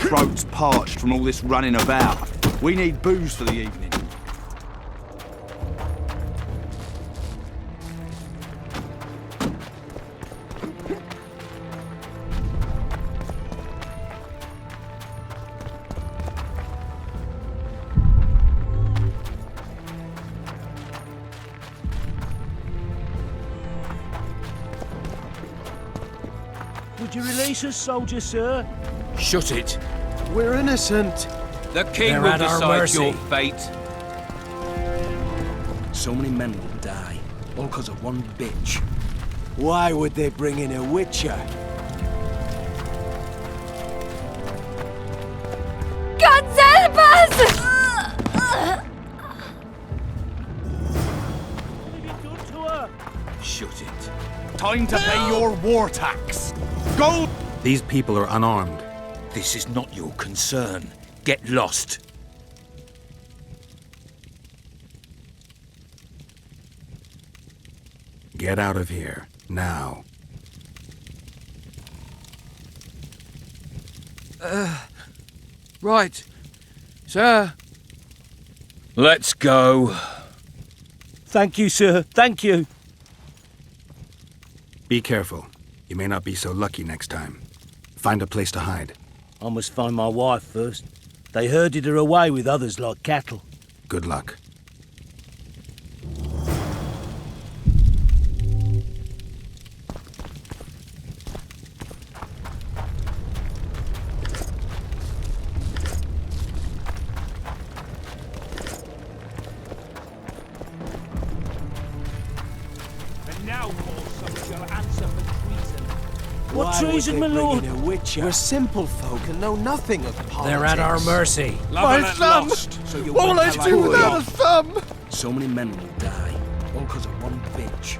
throats parched from all this running about. We need booze for the evening. Would you release us, soldier, sir? Shut it. We're innocent. The king They're will at our decide mercy. your fate. So many men will die, all because of one bitch. Why would they bring in a witcher? God help us! What have you done to her? Shut it. Time to pay your war tax. Gold! These people are unarmed. This is not your concern. Get lost. Get out of here, now. Right. Sir. Let's go. Thank you, sir. Thank you. Be careful. You may not be so lucky next time. Find a place to hide. I must find my wife first. They herded her away with others like cattle. Good luck. What Why would treason, they my bring lord? in a witcher? We're simple folk and know nothing of politics. They're at our mercy. My son! So you What will I won't do have without a thumb? So many men will die, all because of one bitch.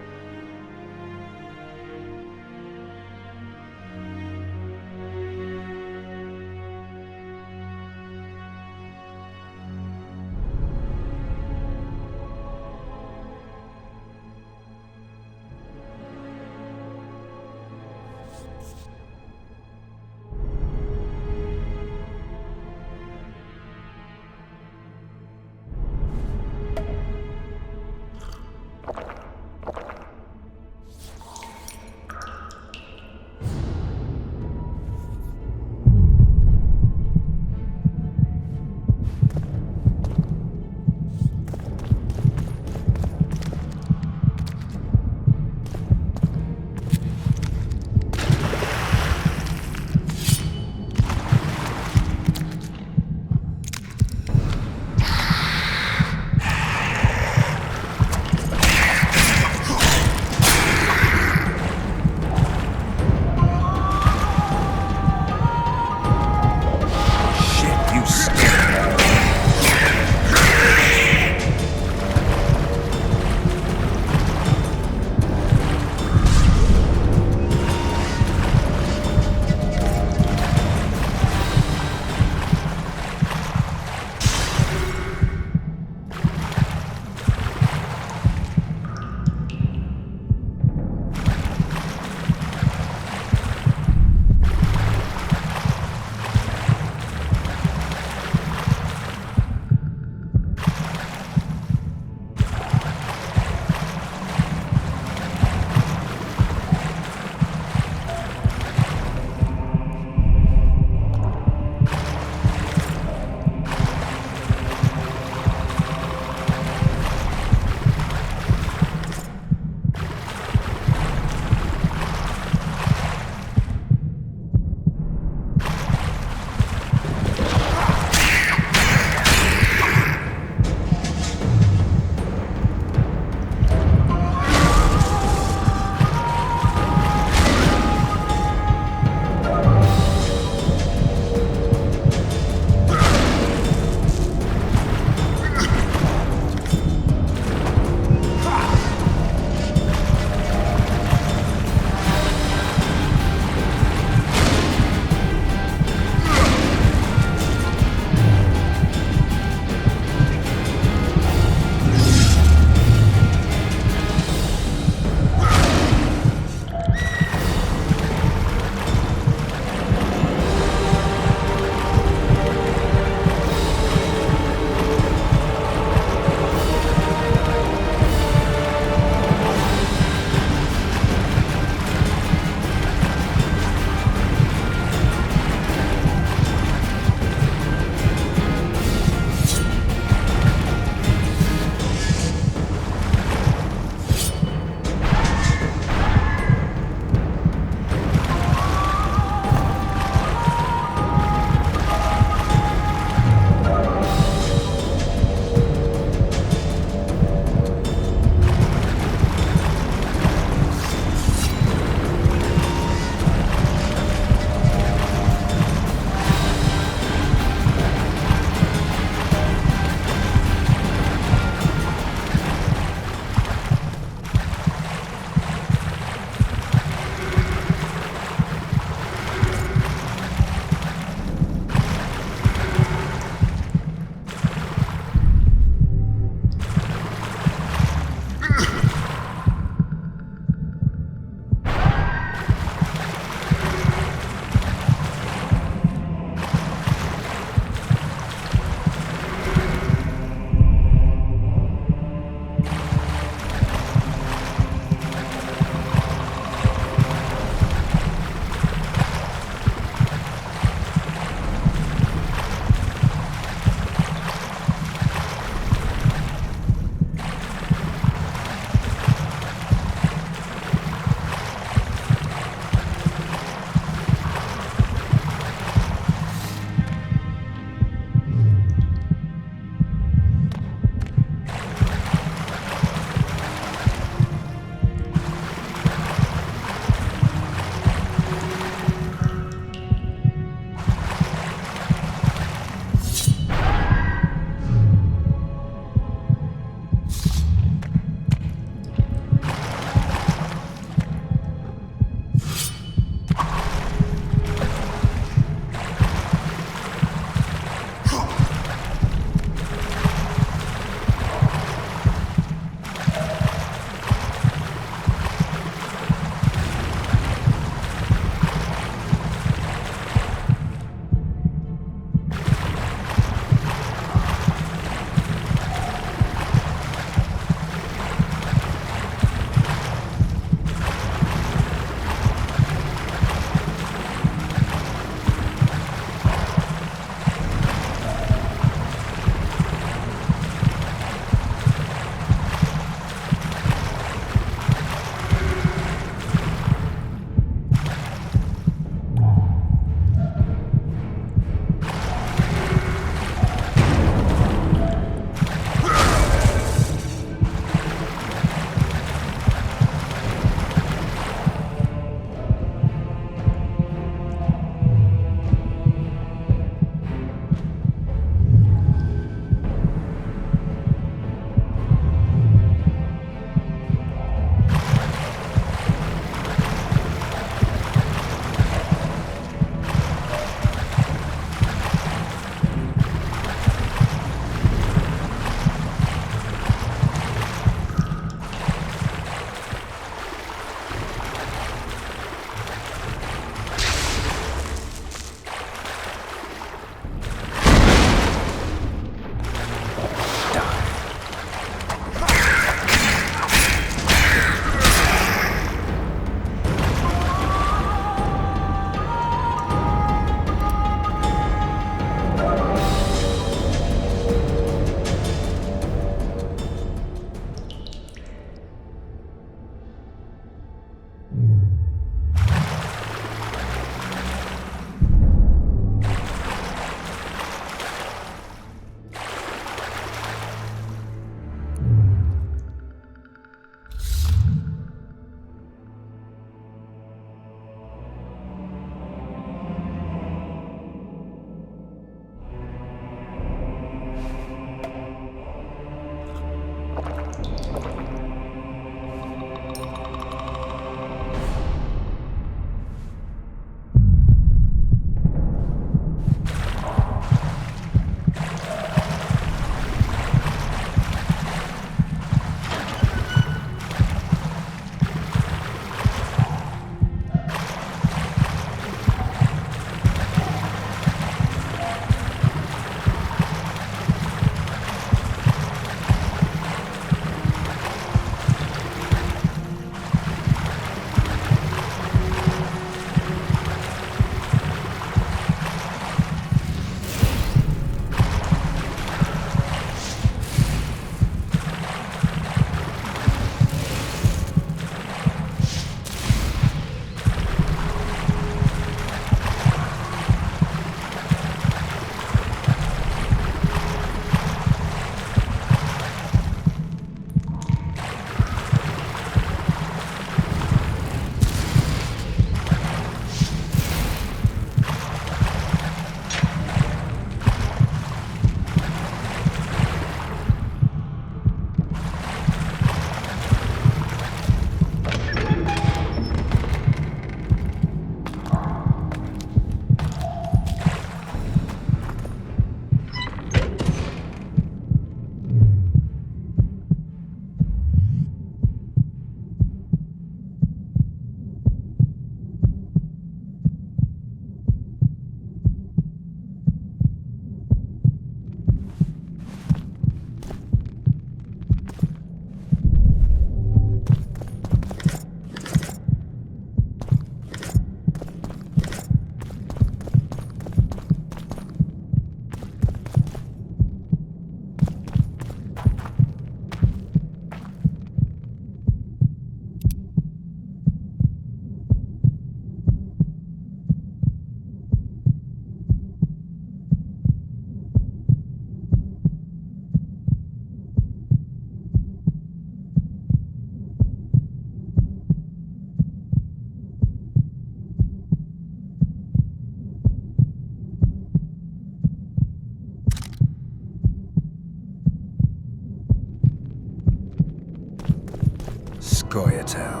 Goyatel.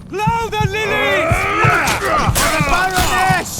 Blow the lilies! For the Baroness!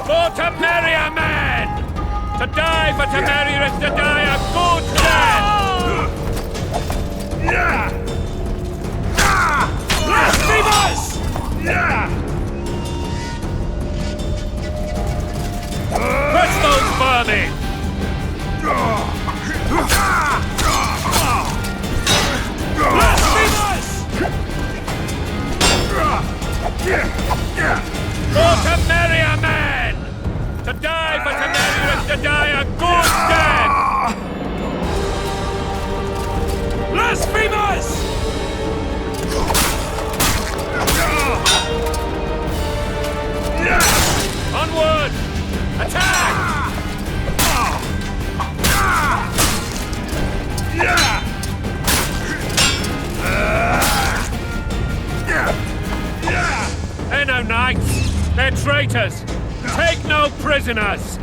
For Temeria, man! To die for Temeria is to die a good death! Blasphemers! Crush those vermin! Blasphemers! For Temeria, man! To die for Temeria is to die a good death! Blasphemers! Onward! Attack! They're no knights! They're traitors! Take no prisoners!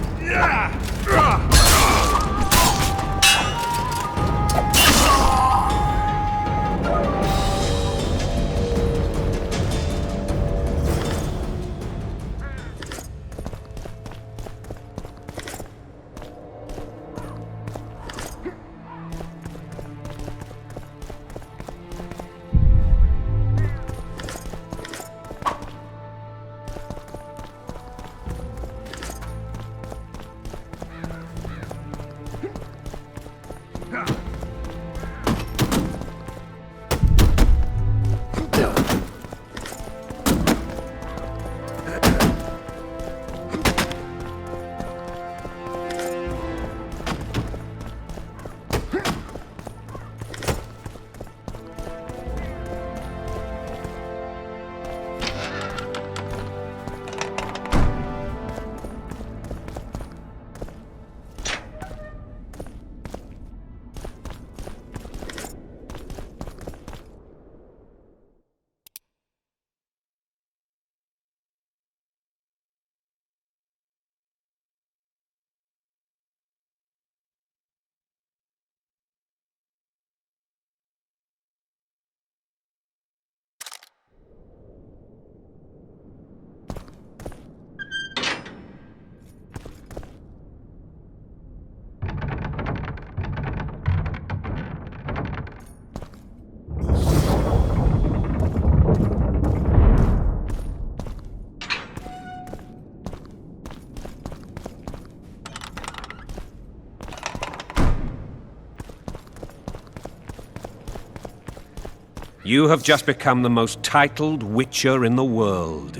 You have just become the most titled witcher in the world.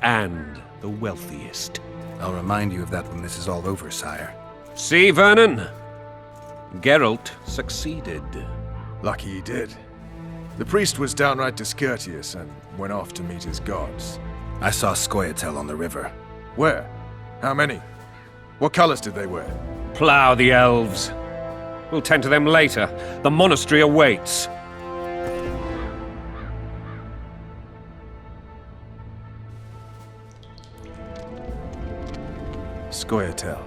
And the wealthiest. I'll remind you of that when this is all over, sire. See, Vernon? Geralt succeeded. Lucky he did. The priest was downright discourteous and went off to meet his gods. I saw Scoia'tael on the river. Where? How many? What colors did they wear? Plough the elves. We'll tend to them later. The monastery awaits. Scoia'tael.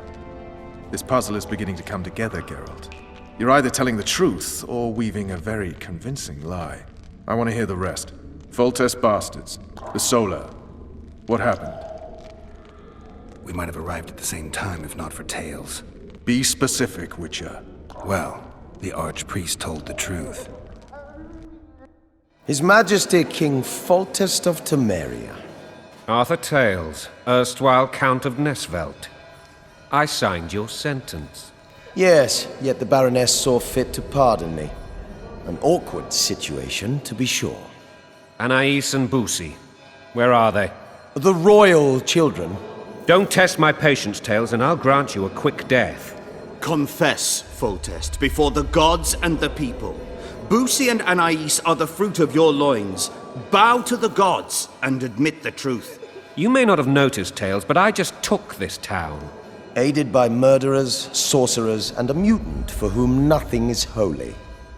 This puzzle is beginning to come together, Geralt. You're either telling the truth or weaving a very convincing lie. I want to hear the rest. Foltest bastards. The Solar. What happened? We might have arrived at the same time if not for tales. Be specific, Witcher. Well, the Archpriest told the truth. His Majesty King Foltest of Temeria. Arthur Tales, erstwhile Count of Nesvelt. I signed your sentence. Yes, yet the Baroness saw fit to pardon me. An awkward situation, to be sure. Anais and Boosie, where are they? The royal children. Don't test my patience, Tales, and I'll grant you a quick death. Confess, Foltest, before the gods and the people. Boosie and Anais are the fruit of your loins. Bow to the gods and admit the truth. You may not have noticed, Tales, but I just took this town. Aided by murderers, sorcerers, and a mutant for whom nothing is holy.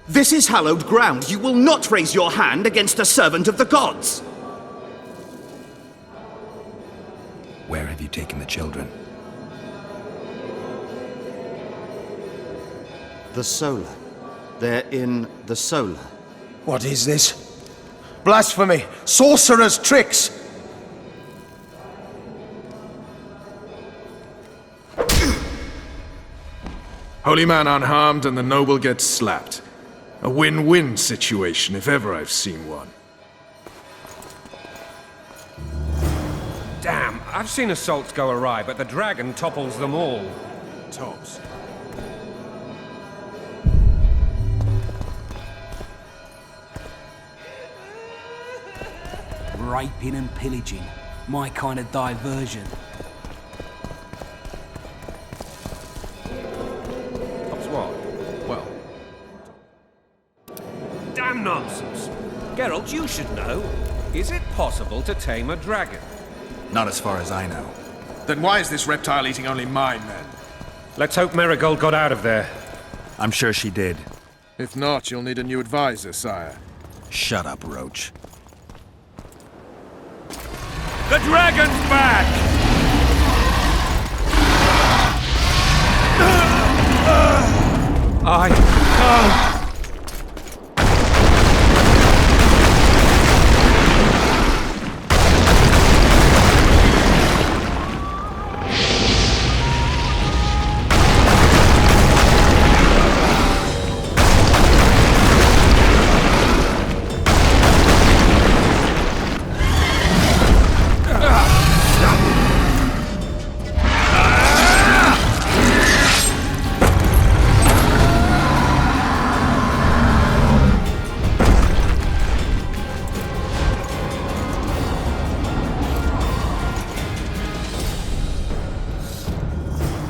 This is hallowed ground. You will not raise your hand against a servant of the gods. Where have you taken the children? The Solar. They're in the Solar. What is this? Blasphemy! Sorcerer's tricks! Holy man unharmed and the noble gets slapped. A win-win situation, if ever I've seen one. Damn, I've seen assaults go awry, but the dragon topples them all. Tops. Raping and pillaging. My kind of diversion. Tops what? Well, Damn nonsense! Geralt, you should know. Is it possible to tame a dragon? Not as far as I know. then why is this reptile eating only mine, then? Let's hope Marigold got out of there. I'm sure she did. If not, you'll need a new advisor, sire. Shut up, Roach. The dragon's back!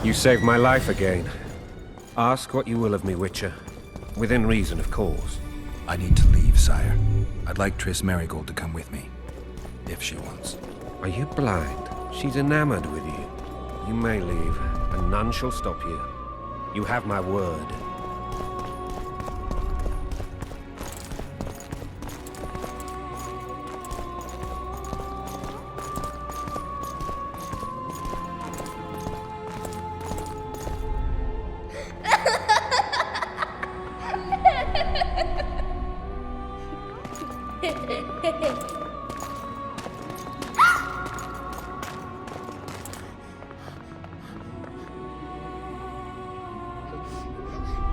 You saved my life again. Ask what you will of me, Witcher. Within reason, of course. I need to leave, sire. I'd like Triss Marigold to come with me. If she wants. Are you blind? She's enamored with you. You may leave, and none shall stop you. You have my word.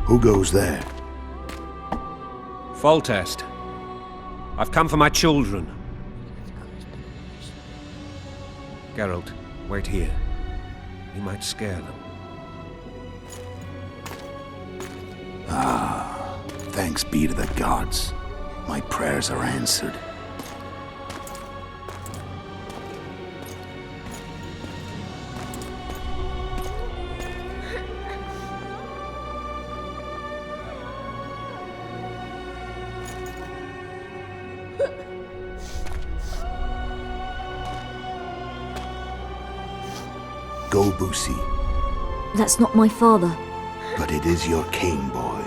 Who goes there? Foltest. I've come for my children. Geralt, wait here. We might scare them. Thanks be to the gods. My prayers are answered. Go, Boosie. That's not my father. But it is your king, boy.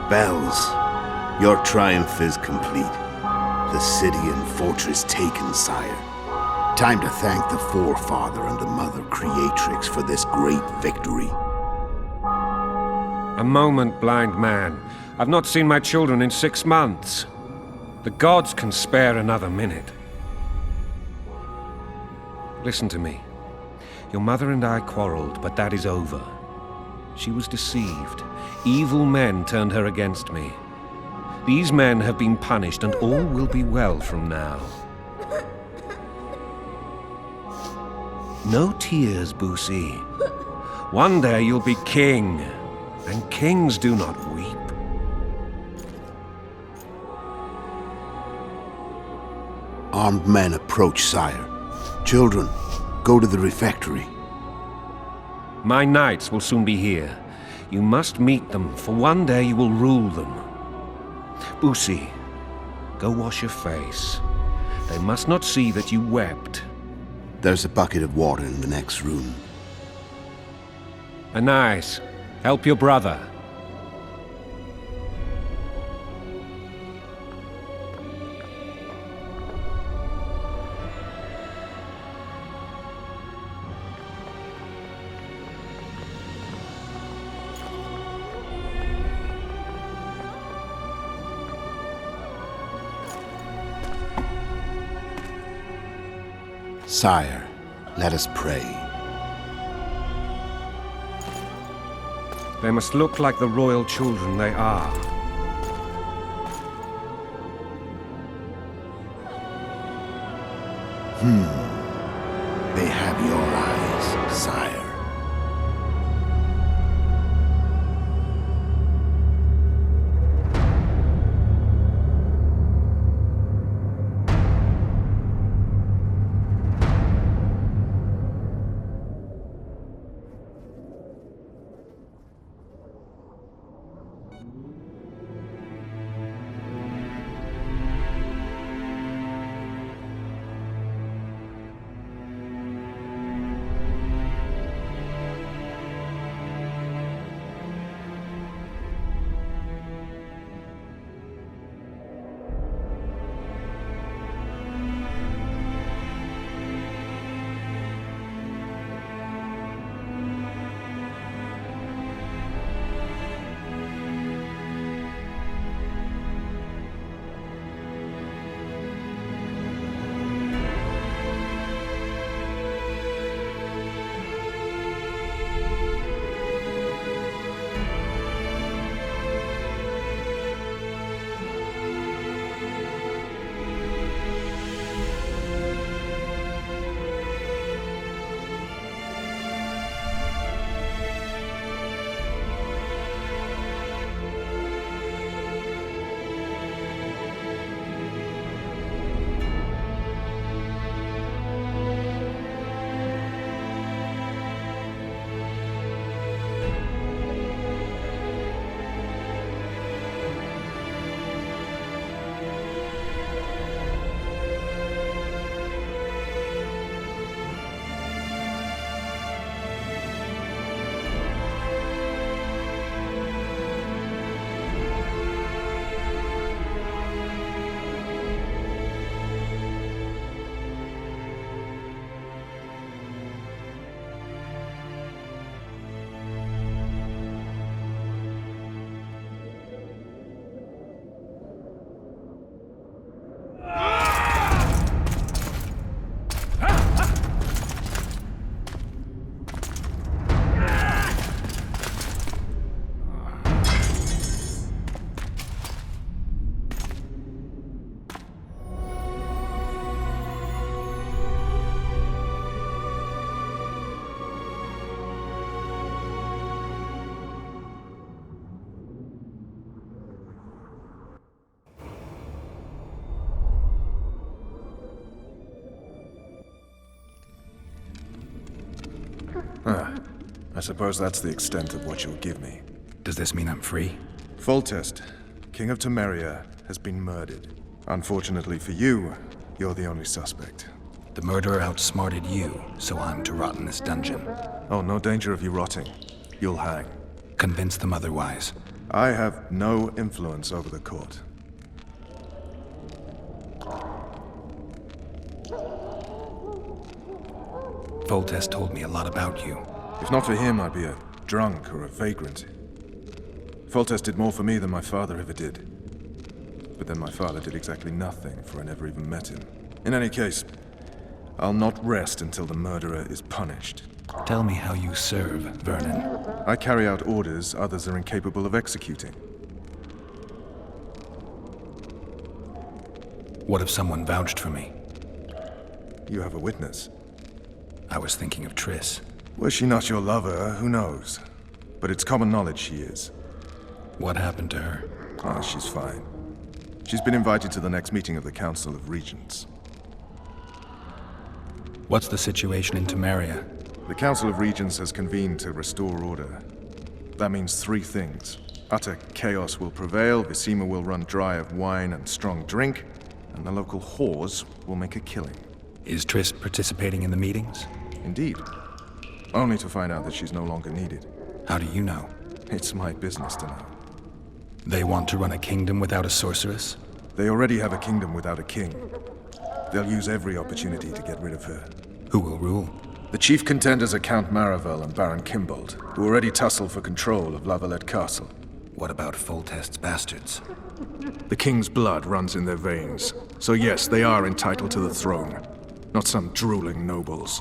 Bells, your triumph is complete. The city and fortress taken, sire. Time to thank the forefather and the mother creatrix for this great victory. A moment, blind man. I've not seen my children in 6 months. The gods can spare another minute. Listen to me. Your mother and I quarreled, but that is over. She was deceived. Evil men turned her against me. These men have been punished, and all will be well from now. No tears, Boosie. One day you'll be king, and kings do not weep. Armed men approach, sire. Children, go to the refectory. My knights will soon be here. You must meet them, for one day you will rule them. Boosie, go wash your face. They must not see that you wept. There's a bucket of water in the next room. Anais, help your brother. Sire, let us pray. They must look like the royal children they are. They have your eyes, sire. I suppose that's the extent of what you'll give me. Does this mean I'm free? Foltest, King of Temeria, has been murdered. Unfortunately for you, you're the only suspect. The murderer outsmarted you, so I'm to rot in this dungeon. Oh, no danger of you rotting. You'll hang. Convince them otherwise. I have no influence over the court. Foltest told me a lot about you. If not for him, I'd be a drunk or a vagrant. Foltest did more for me than my father ever did. But then my father did exactly nothing, for I never even met him. In any case, I'll not rest until the murderer is punished. Tell me how you serve, Vernon. I carry out orders others are incapable of executing. What if someone vouched for me? You have a witness. I was thinking of Triss. Was she not your lover? Who knows? But it's common knowledge she is. What happened to her? Ah, she's fine. She's been invited to the next meeting of the Council of Regents. What's the situation in Temeria? The Council of Regents has convened to restore order. That means three things. Utter chaos will prevail, Visima will run dry of wine and strong drink, and the local whores will make a killing. Is Triss participating in the meetings? Indeed. Only to find out that she's no longer needed. How do you know? It's my business to know. They want to run a kingdom without a sorceress? They already have a kingdom without a king. They'll use every opportunity to get rid of her. Who will rule? The chief contenders are Count Maravel and Baron Kimbold, who already tussle for control of Lavalette Castle. What about Foltest's bastards? The king's blood runs in their veins, so yes, they are entitled to the throne. Not some drooling nobles.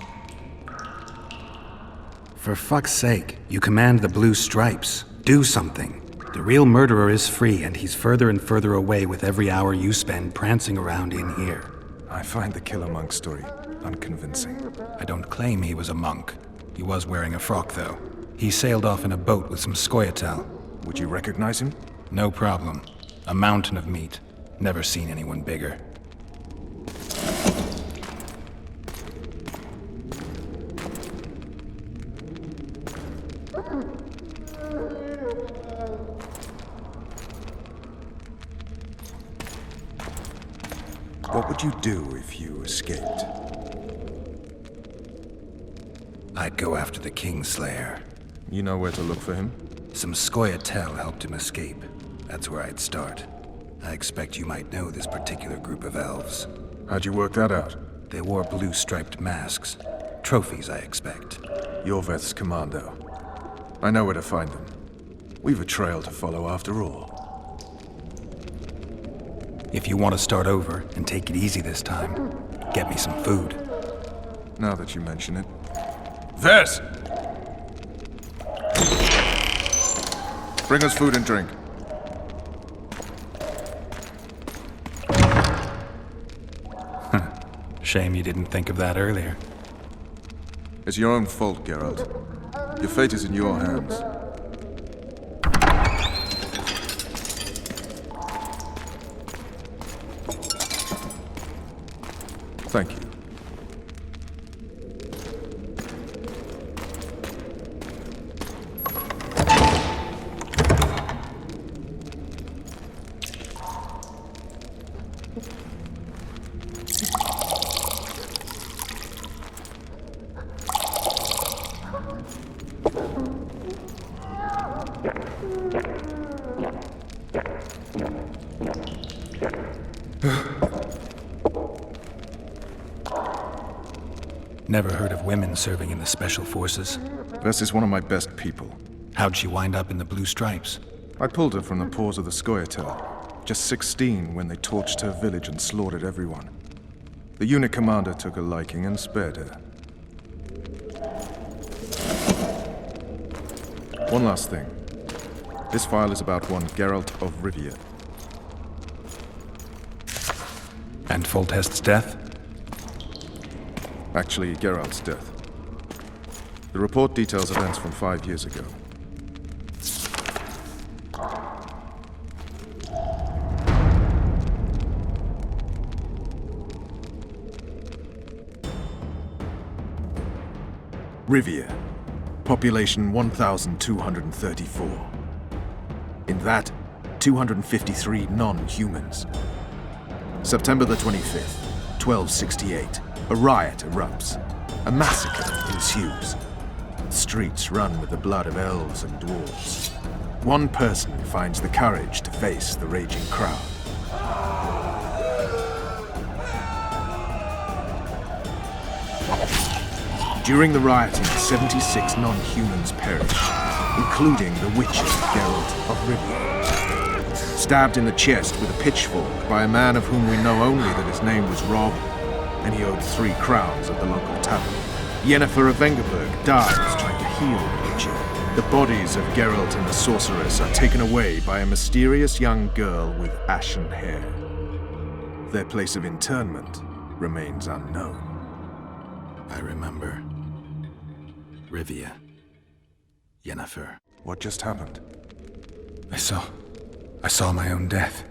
For fuck's sake, you command the Blue Stripes. Do something. The real murderer is free, and he's further and further away with every hour you spend prancing around in here. I find the Killer Monk story unconvincing. I don't claim he was a monk. He was wearing a frock, though. He sailed off in a boat with some Scoia'tael. Would you recognize him? No problem. A mountain of meat. Never seen anyone bigger. What would you do if you escaped? I'd go after the Kingslayer. You know where to look for him? Some Scoia'tael helped him escape. That's where I'd start. I expect you might know this particular group of elves. How'd you work that out? They wore blue-striped masks. Trophies, I expect. Yorveth's commando. I know where to find them. We've a trail to follow after all. If you want to start over and take it easy this time, get me some food. Now that you mention it. Vess! Bring us food and drink. Shame you didn't think of that earlier. It's your own fault, Geralt. Your fate is in your hands. Thank you. Never heard of women serving in the Special Forces. Vess is one of my best people. How'd she wind up in the Blue Stripes? I pulled her from the paws of the Scoia'tael. Just 16 when they torched her village and slaughtered everyone. The unit commander took a liking and spared her. One last thing. This file is about one Geralt of Rivia. And Foltest's death? Actually, Geralt's death. The report details events from 5 years ago. Rivia. Population 1,234. In that, 253 non-humans. September the 25th, 1268. A riot erupts. A massacre ensues. The streets run with the blood of elves and dwarves. One person finds the courage to face the raging crowd. During the rioting, 76 non-humans perished, including the Witcher Geralt of Rivia. Stabbed in the chest with a pitchfork by a man of whom we know only that his name was Rob, and he owed 3 crowns at the local tavern. Yennefer of Vengerberg dies trying to heal the Witcher. The bodies of Geralt and the sorceress are taken away by a mysterious young girl with ashen hair. Their place of interment remains unknown. I remember. Rivia. Yennefer. What just happened? I saw my own death.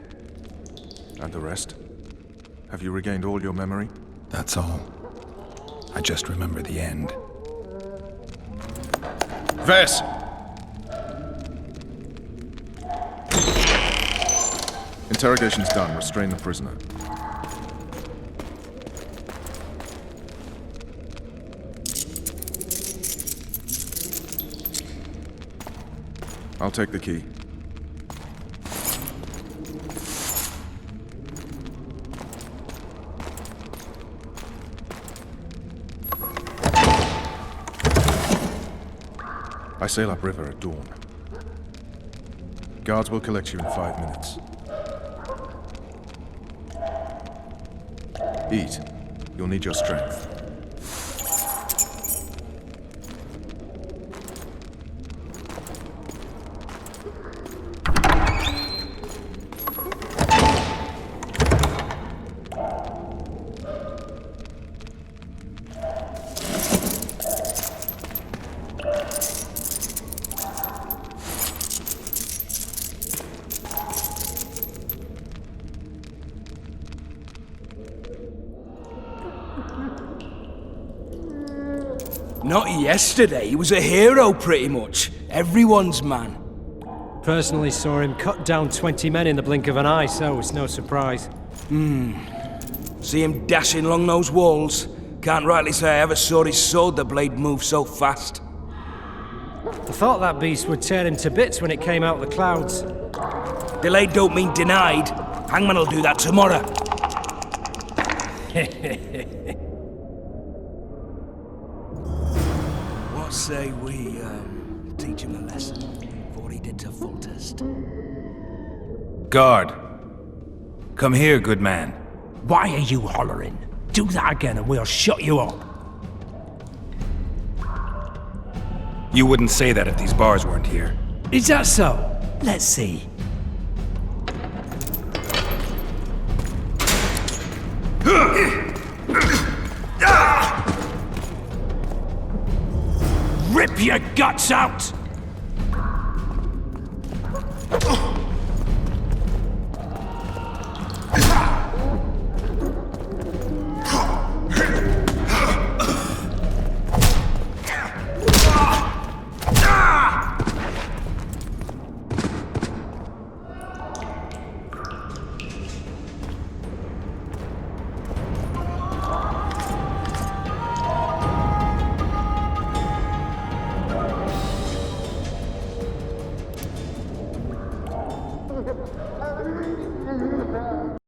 And the rest? Have you regained all your memory? That's all. I just remember the end. Vess! Interrogation's done. Restrain the prisoner. I'll take the key. I sail upriver at dawn. Guards will collect you in 5 minutes. Eat. You'll need your strength. Not yesterday, he was a hero pretty much. Everyone's man. Personally saw him cut down 20 men in the blink of an eye, so it's no surprise. See him dashing along those walls? Can't rightly say I ever saw his sword the blade move so fast. I thought that beast would tear him to bits when it came out of the clouds. Delayed don't mean denied. Hangman will do that tomorrow. What say we, teach him a lesson for what he did to Foltest? Guard. Come here, good man. Why are you hollering? Do that again and we'll shut you up. You wouldn't say that if these bars weren't here. Is that so? Let's see. Rip your guts out!